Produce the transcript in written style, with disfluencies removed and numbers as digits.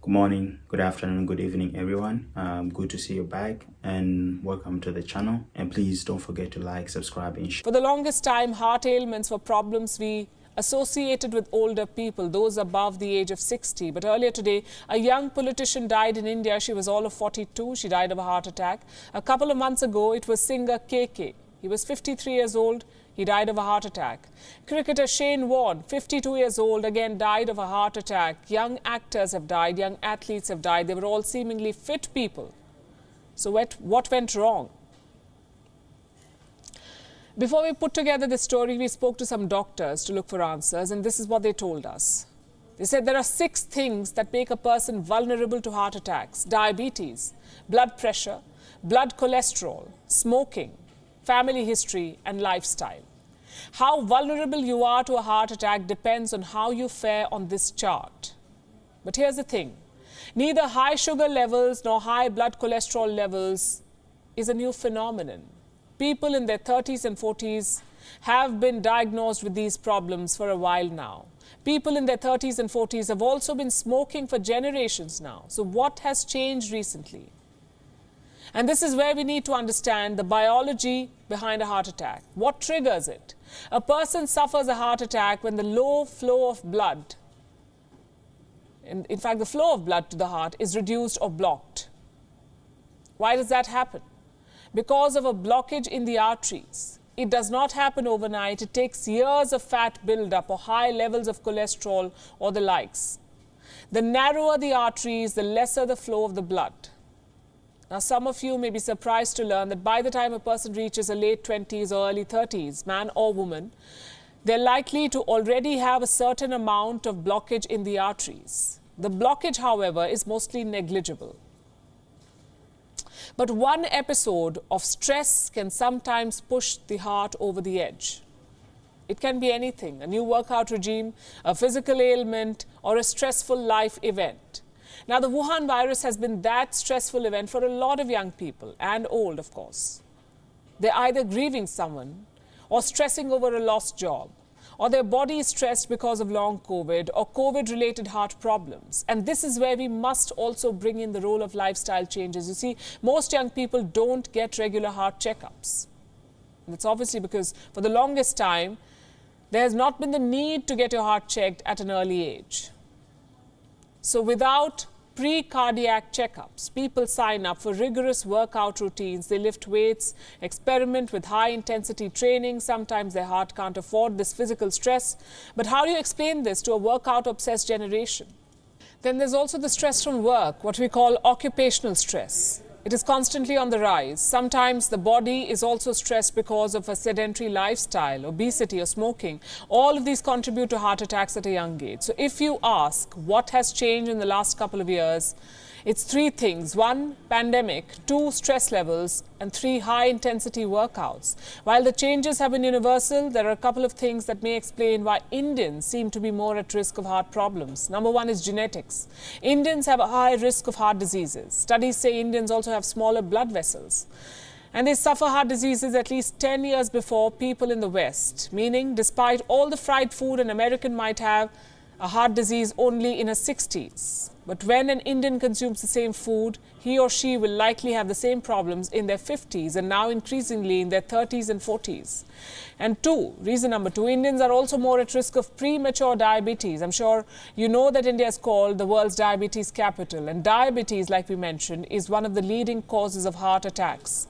Good morning, good afternoon, good evening, everyone. Good to see you back and welcome to the channel. And please don't forget to like, subscribe, and share. For the longest time, heart ailments were problems we associated with older people, those above the age of 60. But earlier today, a young politician died in India. She was all of 42. She died of a heart attack. A couple of months ago, it was singer KK. He was 53 years old. He died of a heart attack. Cricketer Shane Warne, 52 years old, again died of a heart attack. Young actors have died. Young athletes have died. They were all seemingly fit people. So what went wrong? Before we put together this story, we spoke to some doctors to look for answers, and this is what they told us. They said there are 6 things that make a person vulnerable to heart attacks: diabetes, blood pressure, blood cholesterol, smoking, family history, and lifestyle. How vulnerable you are to a heart attack depends on how you fare on this chart. But here's the thing. Neither high sugar levels nor high blood cholesterol levels is a new phenomenon. People in their 30s and 40s have been diagnosed with these problems for a while now. People in their 30s and 40s have also been smoking for generations now. So what has changed recently? And this is where we need to understand the biology behind a heart attack. What triggers it? A person suffers a heart attack when the low flow of blood, in fact, the flow of blood to the heart is reduced or blocked. Why does that happen? Because of a blockage in the arteries. It does not happen overnight. It takes years of fat buildup or high levels of cholesterol or the likes. The narrower the arteries, the lesser the flow of the blood. Now, some of you may be surprised to learn that by the time a person reaches a late 20s or early 30s, man or woman, they're likely to already have a certain amount of blockage in the arteries. The blockage, however, is mostly negligible. But one episode of stress can sometimes push the heart over the edge. It can be anything: a new workout regime, a physical ailment, or a stressful life event. Now, the Wuhan virus has been that stressful event for a lot of young people, and old, of course. They're either grieving someone, or stressing over a lost job, or their body is stressed because of long COVID or COVID-related heart problems. And this is where we must also bring in the role of lifestyle changes. You see, most young people don't get regular heart checkups. And it's obviously because for the longest time, there has not been the need to get your heart checked at an early age. So without pre-cardiac checkups, people sign up for rigorous workout routines. They lift weights, experiment with high-intensity training. Sometimes their heart can't afford this physical stress. But how do you explain this to a workout-obsessed generation? Then there's also the stress from work, what we call occupational stress. It is constantly on the rise. Sometimes the body is also stressed because of a sedentary lifestyle, obesity or smoking. All of these contribute to heart attacks at a young age. So if you ask what has changed in the last couple of years, it's 3 things. 1, pandemic. 2, stress levels. And 3, high-intensity workouts. While the changes have been universal, there are a couple of things that may explain why Indians seem to be more at risk of heart problems. Number 1 is genetics. Indians have a high risk of heart diseases. Studies say Indians also have smaller blood vessels. And they suffer heart diseases at least 10 years before people in the West. Meaning, despite all the fried food an American might have, a heart disease only in her 60s. But when an Indian consumes the same food, he or she will likely have the same problems in their 50s and now increasingly in their 30s and 40s. And 2, reason number 2, Indians are also more at risk of premature diabetes. I'm sure you know that India is called the world's diabetes capital, and diabetes, like we mentioned, is one of the leading causes of heart attacks.